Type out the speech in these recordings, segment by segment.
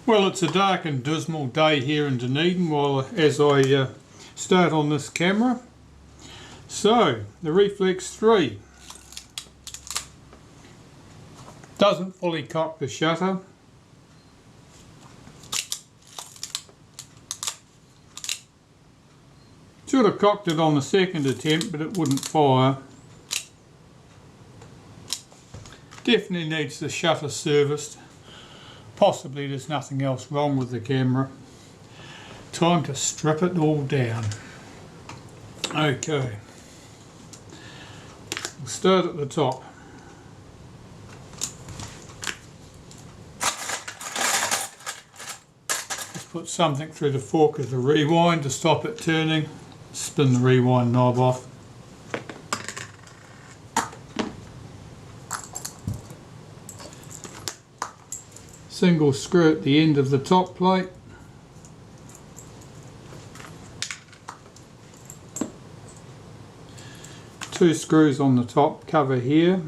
Well, it's a dark and dismal day here in Dunedin as I start on this camera. So, the Reflex 3 doesn't fully cock the shutter. Should have cocked it on the second attempt, but it wouldn't fire. Definitely needs the shutter serviced. Possibly there's nothing else wrong with the camera. Time to strip it all down. Okay. We'll start at the top. Just put something through the fork of the rewind to stop it turning. Spin the rewind knob off. Single screw at the end of the top plate. Two screws on the top cover here.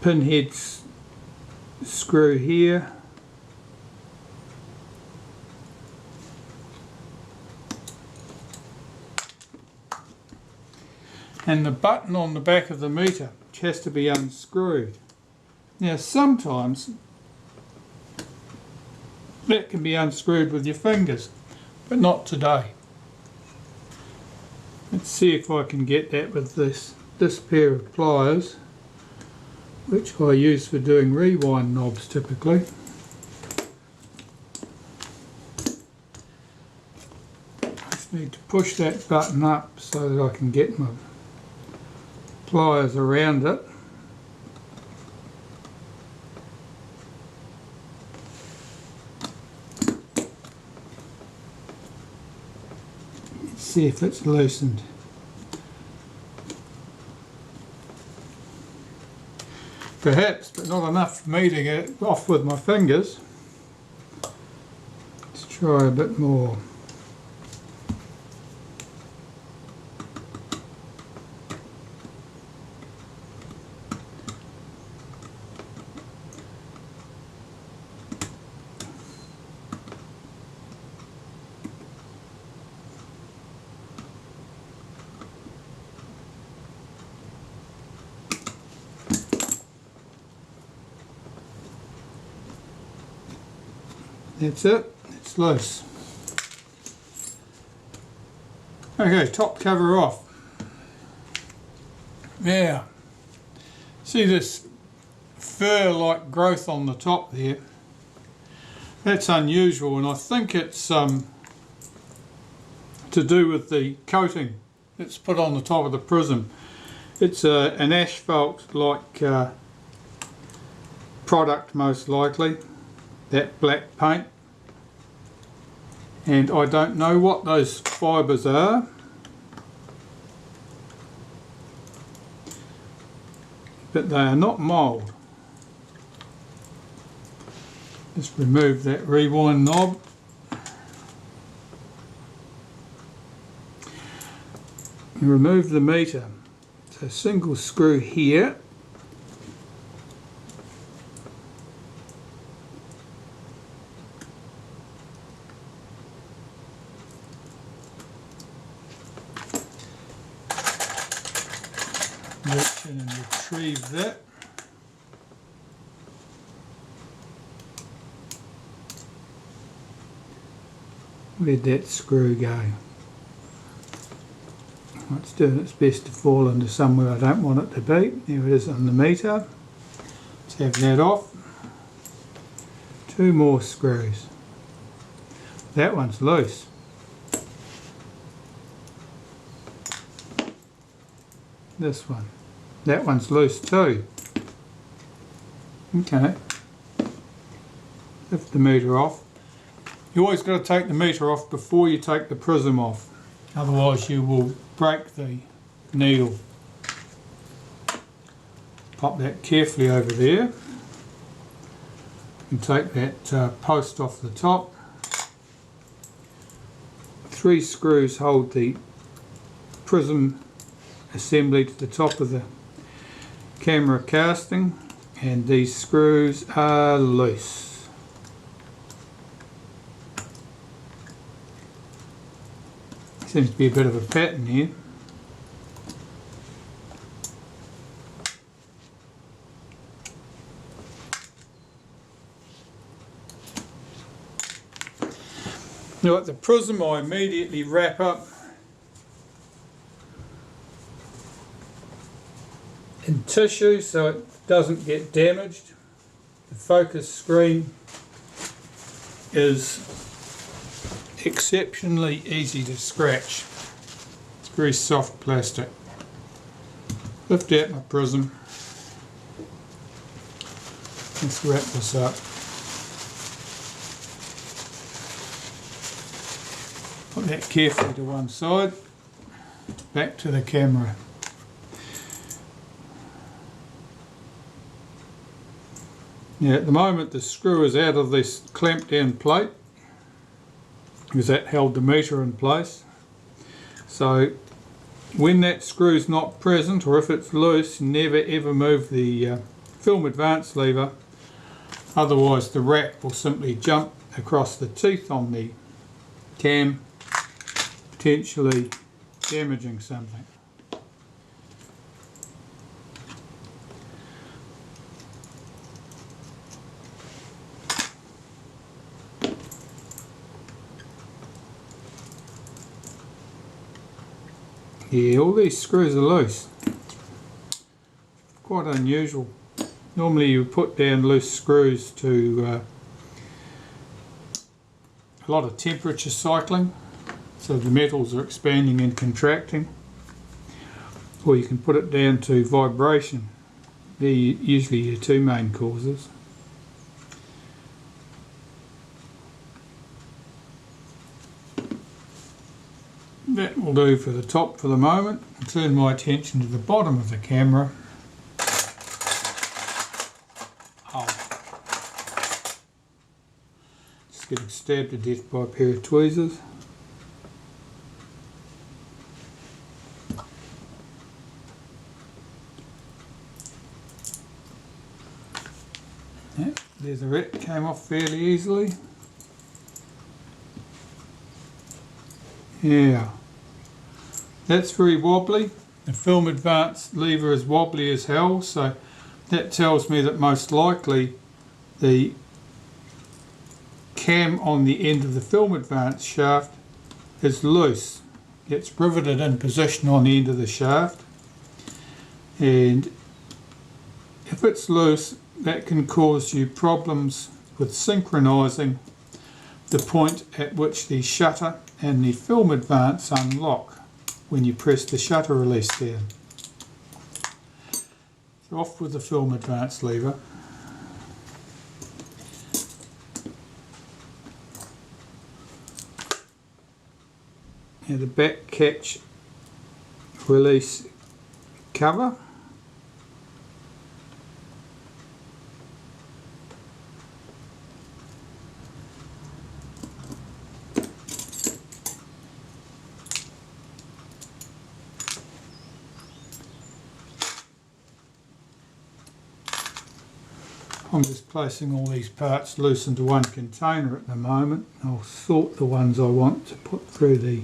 Pinhead screw here. And the button on the back of the meter, which has to be unscrewed. Now sometimes that can be unscrewed with your fingers, but not today. Let's see if I can get that with this pair of pliers, which I use for doing rewind knobs typically. Just need to push that button up so that I can get my pliers around it. Let's see if it's loosened. Perhaps, but not enough for me to get it off with my fingers. Let's try a bit more. That's it, it's loose. Okay, top cover off. Now, see this fur-like growth on the top there? That's unusual, and I think it's to do with the coating that's put on the top of the Prism. It's an asphalt-like product most likely. That black paint, and I don't know what those fibres are, but they are not mould. Just remove that rewind knob. And remove the meter. So single screw here. Reach in and retrieve that. Where'd that screw go? It's doing its best to fall into somewhere I don't want it to be. There it is on the meter. Let's have that off. Two more screws. That one's loose. This one. That one's loose too. Okay. Lift the meter off. You always got to take the meter off before you take the Prism off. Otherwise you will break the needle. Pop that carefully over there. You can take that post off the top. 3 screws hold the prism assembly to the top of the camera casting, and these screws are loose. Seems to be a bit of a pattern here. Now at the prism I immediately wrap up in tissue so it doesn't get damaged. The focus screen is exceptionally easy to scratch. It's very soft plastic. Lift out my prism. Let's wrap this up. Put that carefully to one side. Back to the camera. Now at the moment the screw is out of this clamp down plate because that held the meter in place. So when that screw is not present, or if it's loose, never ever move the film advance lever, otherwise the rack will simply jump across the teeth on the cam, potentially damaging something. Yeah, all these screws are loose. Quite unusual. Normally you put down loose screws to a lot of temperature cycling, so the metals are expanding and contracting, or you can put it down to vibration. They're usually your two main causes. That will do for the top for the moment. I'll turn my attention to the bottom of the camera. Just getting stabbed to death by a pair of tweezers. Yep, there's the ret, came off fairly easily. Yeah. That's very wobbly. The film advance lever is wobbly as hell, so that tells me that most likely the cam on the end of the film advance shaft is loose. It's riveted in position on the end of the shaft, and if it's loose, that can cause you problems with synchronizing the point at which the shutter and the film advance unlock when you press the shutter release down. So off with the film advance lever. Now the back catch release cover. I'm just placing all these parts loose into one container at the moment. I'll sort the ones I want to put through the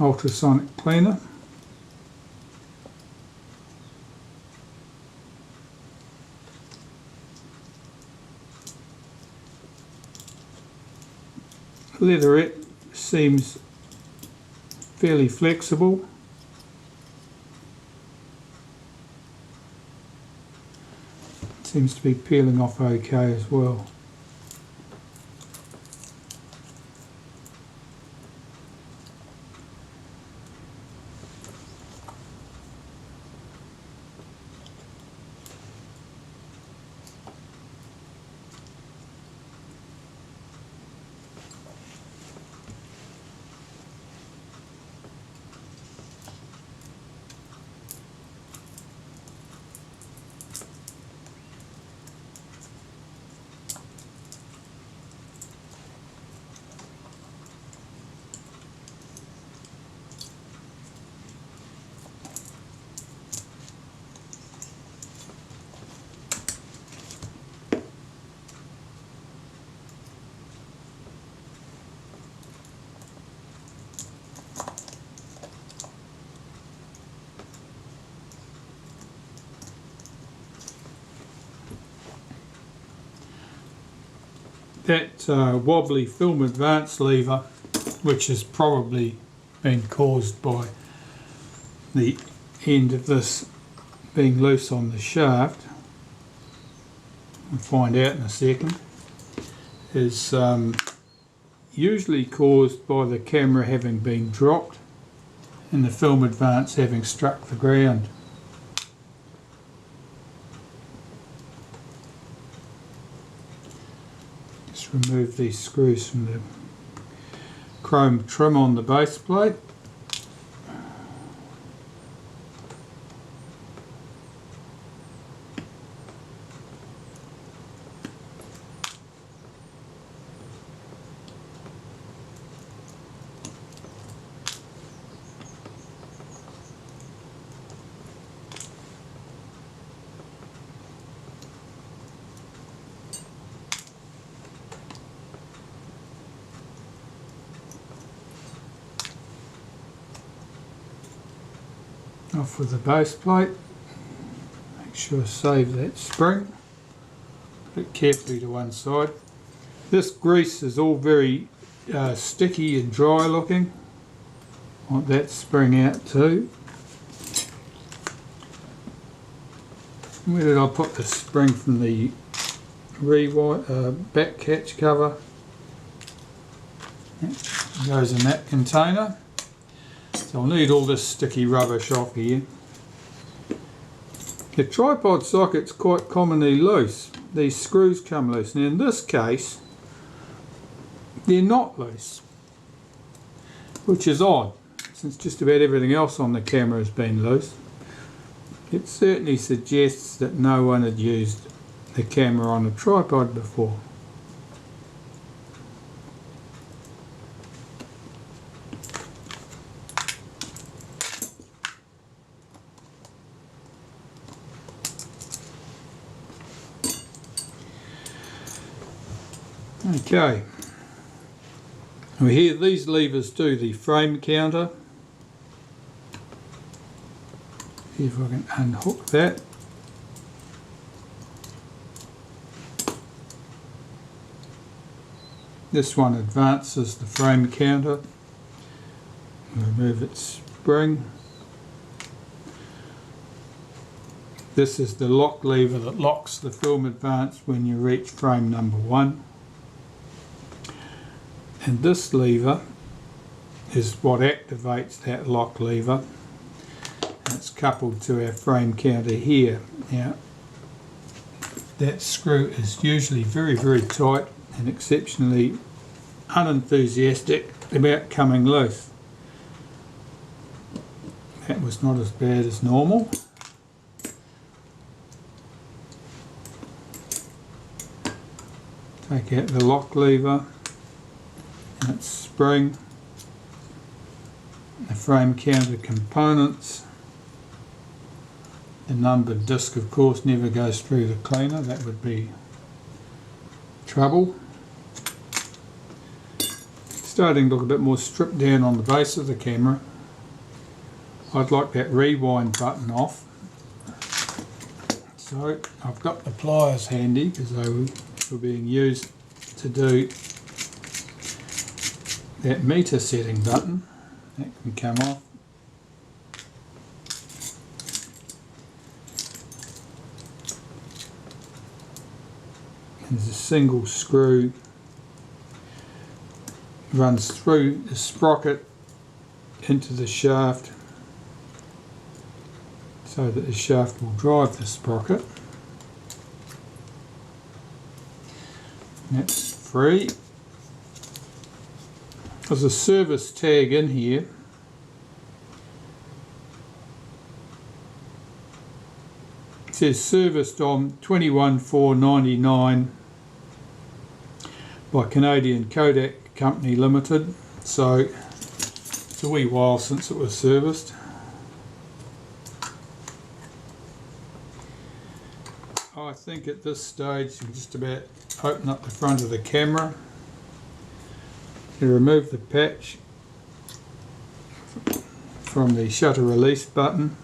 ultrasonic cleaner. Leatherette seems fairly flexible. Seems to be peeling off okay as well. that wobbly film advance lever, which has probably been caused by the end of this being loose on the shaft, we'll find out in a second, is usually caused by the camera having been dropped and the film advance having struck the ground. Just remove these screws from the chrome trim on the base plate. Off with the base plate. Make sure I save that spring. Put it carefully to one side. This grease is all very sticky and dry looking. Want that spring out too. Where did I put the spring from the back catch cover? It goes in that container. So I'll need all this sticky rubbish off here. The tripod socket's quite commonly loose. These screws come loose. Now in this case, they're not loose, which is odd, since just about everything else on the camera has been loose. It certainly suggests that no one had used the camera on a tripod before. Okay, here these levers do the frame counter. See if I can unhook that. This one advances the frame counter. Remove its spring. This is the lock lever that locks the film advance when you reach frame number 1. And this lever is what activates that lock lever. And it's coupled to our frame counter here. Now, that screw is usually very, very tight and exceptionally unenthusiastic about coming loose. That was not as bad as normal. Take out the lock lever and its spring, the frame counter components. The numbered disc, of course, never goes through the cleaner. That would be trouble. Starting to look a bit more stripped down on the base of the camera. I'd like that rewind button off. So I've got the pliers handy because they were being used to do that meter setting button. That can come off. There's a single screw runs through the sprocket into the shaft so that the shaft will drive the sprocket. That's free. There's a service tag in here. It says serviced on 21/4/99 by Canadian Kodak Company Limited. So it's a wee while since it was serviced. I think at this stage you can just about open up the front of the camera. You remove the patch from the shutter release button.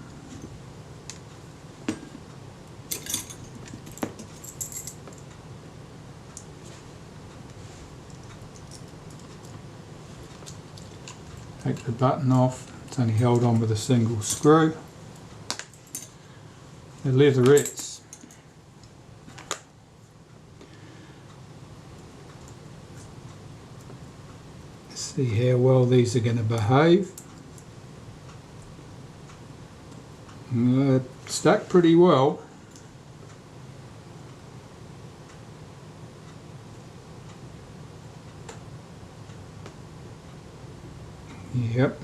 Take the button off, it's only held on with a single screw. The leatherettes. Let's see how well these are going to behave. Stuck pretty well. Yep.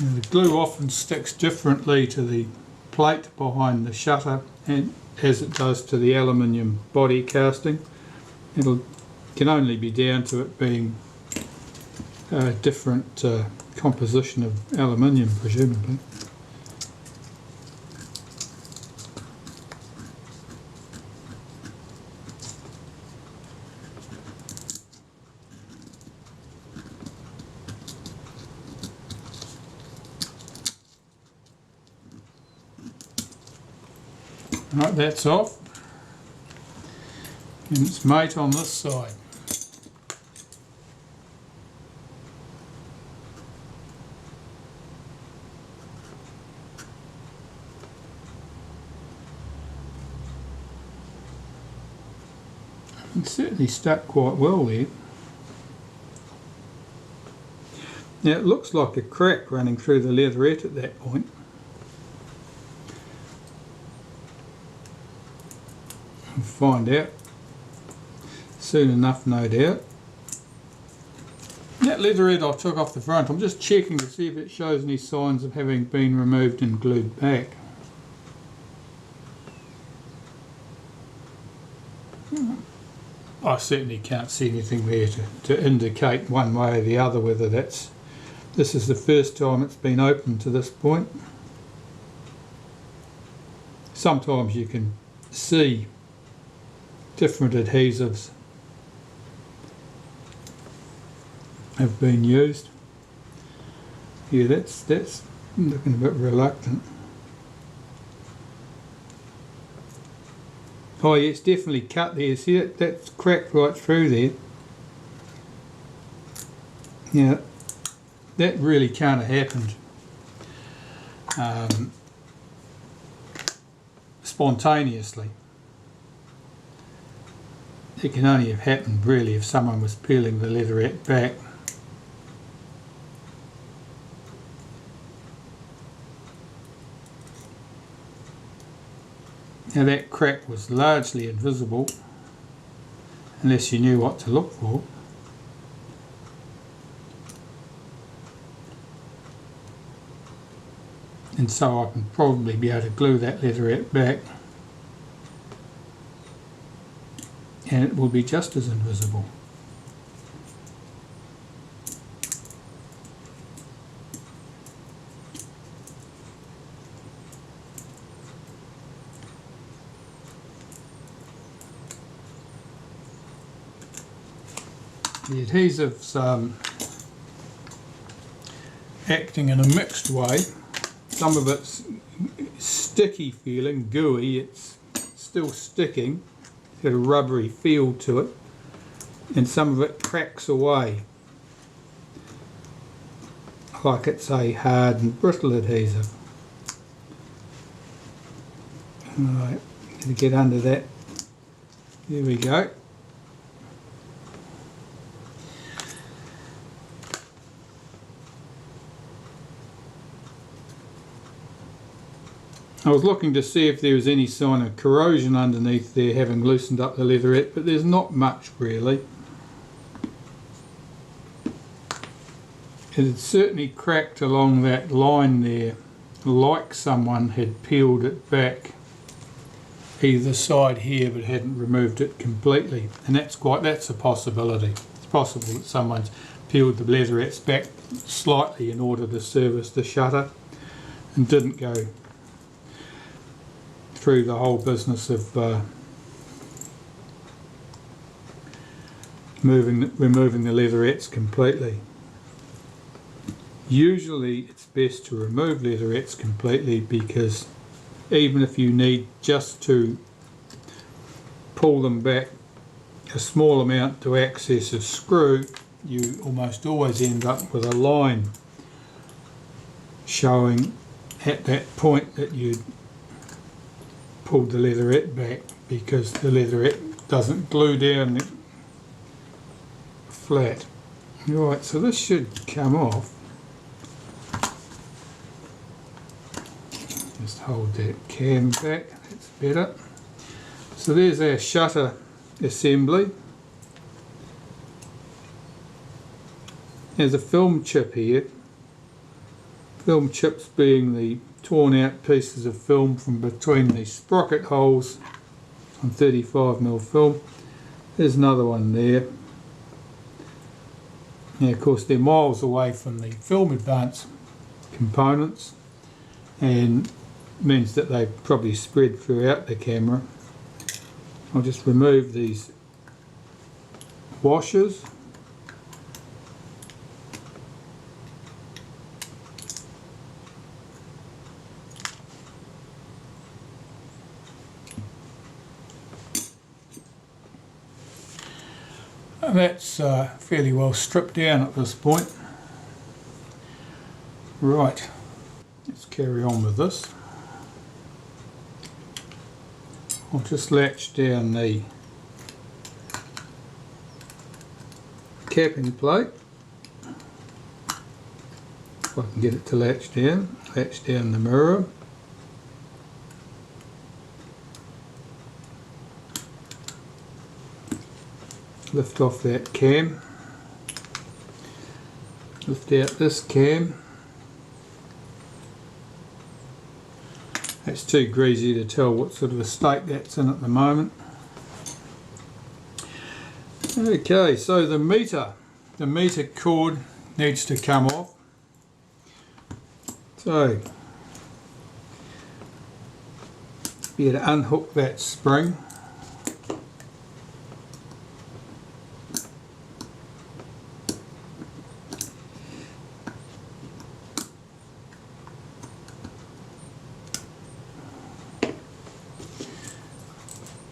Now, the glue often sticks differently to the plate behind the shutter and as it does to the aluminium body casting. It can only be down to it being a different composition of aluminium, presumably. Right, that's off, and its mate on this side. It's certainly stuck quite well there. Now it looks like a crack running through the leatherette at that point. We'll find out soon enough, no doubt. That leatherette I took off the front, I'm just checking to see if it shows any signs of having been removed and glued back. I certainly can't see anything there to indicate one way or the other whether this is the first time it's been opened to this point. Sometimes you can see different adhesives have been used. Yeah, that's looking a bit reluctant. Oh yeah, it's definitely cut there. See it? That's cracked right through there. Yeah, that really can't have happened spontaneously. It can only have happened really if someone was peeling the leatherette back. Now that crack was largely invisible unless you knew what to look for. And so I can probably be able to glue that leatherette back and it will be just as invisible. The adhesive's acting in a mixed way. Some of it's sticky feeling, gooey, it's still sticking, it's got a rubbery feel to it, and some of it cracks away like it's a hard and brittle adhesive. Alright, to get under that, there we go. I was looking to see if there was any sign of corrosion underneath there having loosened up the leatherette, but there's not much really. It had certainly cracked along that line there, like someone had peeled it back either side here but hadn't removed it completely, and that's a possibility. It's possible that someone's peeled the leatherettes back slightly in order to service the shutter and didn't go through the whole business of removing the leatherettes completely. Usually it's best to remove leatherettes completely, because even if you need just to pull them back a small amount to access a screw, you almost always end up with a line showing at that point that you pulled the leatherette back, because the leatherette doesn't glue down flat. Right, so this should come off. Just hold that cam back, that's better. So there's our shutter assembly. There's a film chip here. Film chips being the torn out pieces of film from between the sprocket holes on 35mm film. There's another one there. Now of course they're miles away from the film advance components, and means that they probably spread throughout the camera. I'll just remove these washers. And that's fairly well stripped down at this point. Right, let's carry on with this. I'll just latch down the capping plate, if I can get it to latch down the mirror. Lift off that cam, lift out this cam. It's too greasy to tell what sort of a state that's in at the moment. Okay, so the meter cord needs to come off. So be able to unhook that spring.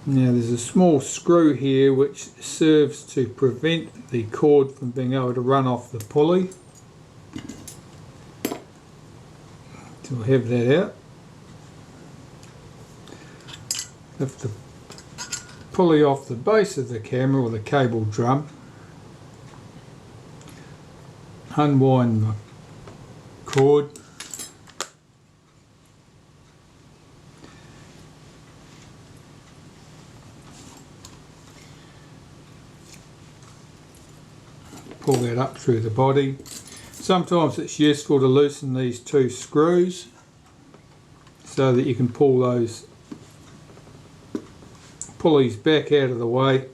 Now there's a small screw here which serves to prevent the cord from being able to run off the pulley. So we'll have that out. Lift the pulley off the base of the camera or the cable drum. Unwind the cord. Pull that up through the body. Sometimes it's useful to loosen these two screws so that you can pull those pulleys back out of the way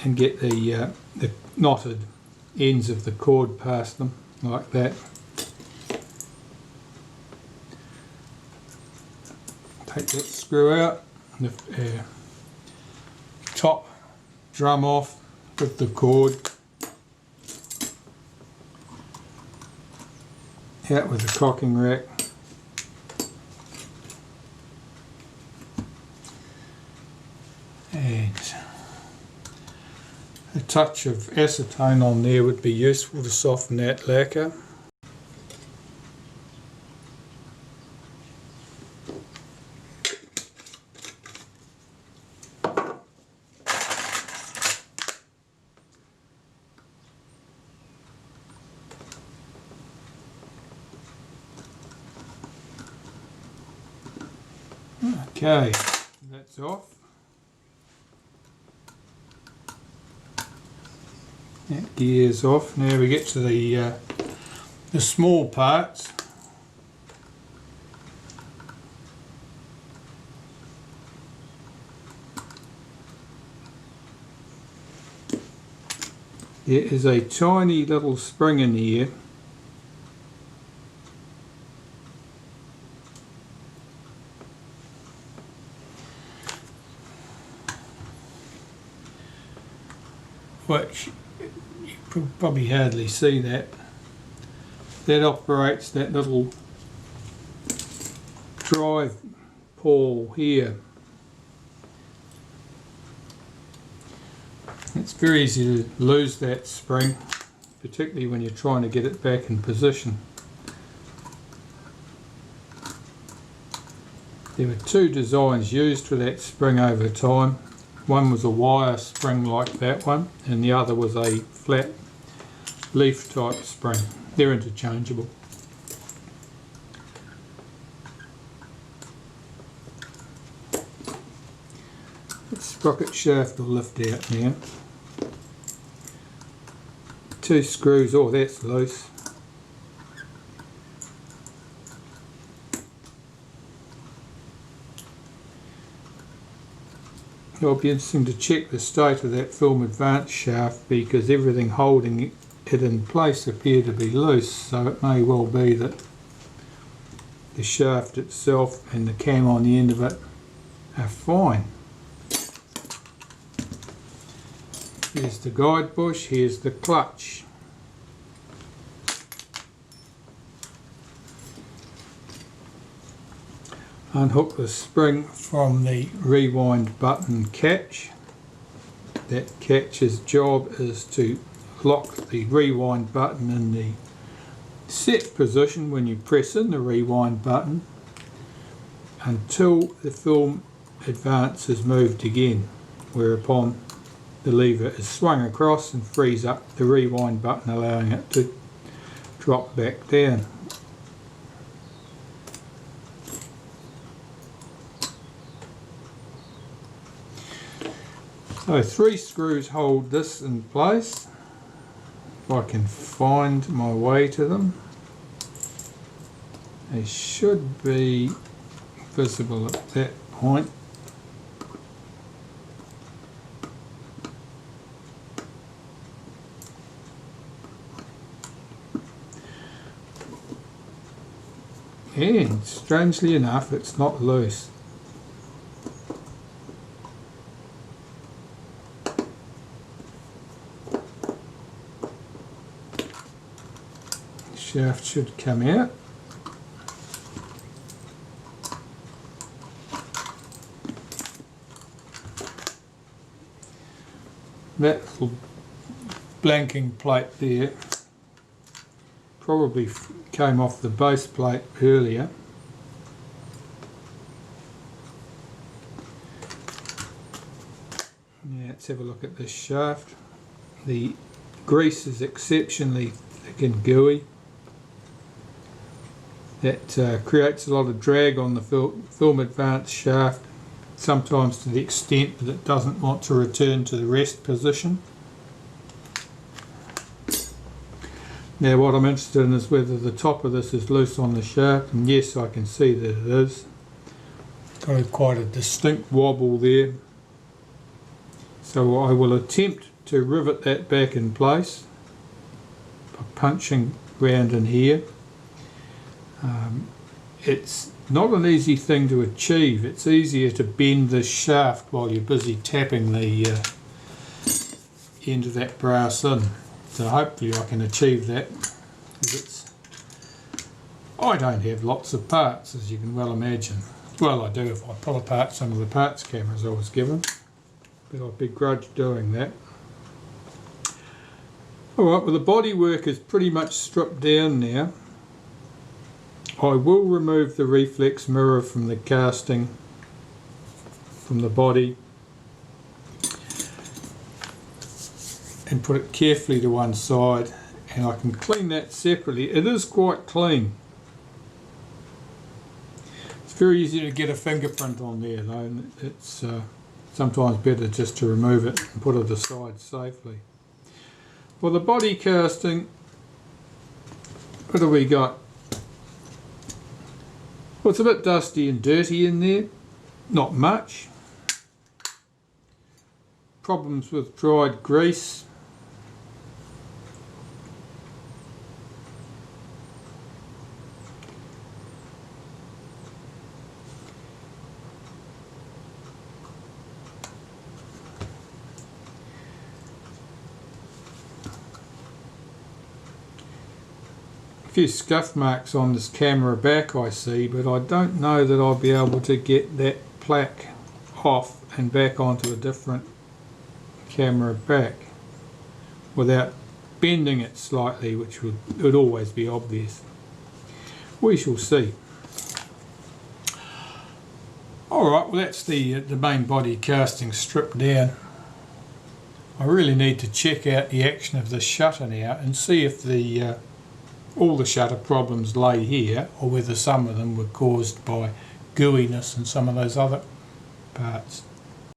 and get the knotted ends of the cord past them like that. Take that screw out, lift our top drum off with the cord, out with the cocking rack, and a touch of acetone on there would be useful to soften that lacquer. Okay, that's off. That gear's off. Now we get to the small parts. There is a tiny little spring in here. which you probably hardly see that. That operates that little drive pawl here. It's very easy to lose that spring, particularly when you're trying to get it back in position. There were two designs used for that spring over time. One was a wire spring like that one, and the other was a flat leaf type spring. They're interchangeable. The sprocket shaft will lift out now. Two screws, oh that's loose. It'll be interesting to check the state of that film advance shaft, because everything holding it in place appear to be loose, so it may well be that the shaft itself and the cam on the end of it are fine. Here's the guide bush, here's the clutch. Unhook the spring from the rewind button catch. That catch's job is to lock the rewind button in the set position when you press in the rewind button until the film advance is moved again, whereupon the lever is swung across and frees up the rewind button, allowing it to drop back down. So 3 screws hold this in place. If I can find my way to them, they should be visible at that point. And strangely enough, it's not loose. Shaft should come out. That little blanking plate there probably came off the base plate earlier. Now let's have a look at this shaft. The grease is exceptionally thick and gooey. That creates a lot of drag on the film advance shaft, sometimes to the extent that it doesn't want to return to the rest position. Now what I'm interested in is whether the top of this is loose on the shaft, and yes, I can see that it is. Got quite a distinct wobble there. So I will attempt to rivet that back in place by punching round in here. It's not an easy thing to achieve. It's easier to bend this shaft while you're busy tapping the end of that brass in. So hopefully I can achieve that. I don't have lots of parts, as you can well imagine. Well, I do if I pull apart some of the parts cameras I was given, but I begrudge doing that. Alright, well the bodywork is pretty much stripped down now. I will remove the reflex mirror from the casting, from the body, and put it carefully to one side, and I can clean that separately. It is quite clean. It's very easy to get a fingerprint on there though, and it's sometimes better just to remove it and put it aside safely. For the body casting, what do we got? Well, it's a bit dusty and dirty in there, not much. Problems with dried grease. few scuff marks on this camera back I see, but I don't know that I'll be able to get that plaque off and back onto a different camera back without bending it slightly, which would always be obvious. We shall see. Alright, well that's the main body casting stripped down. I really need to check out the action of the shutter now and see if all the shutter problems lay here, or whether some of them were caused by gooiness and some of those other parts.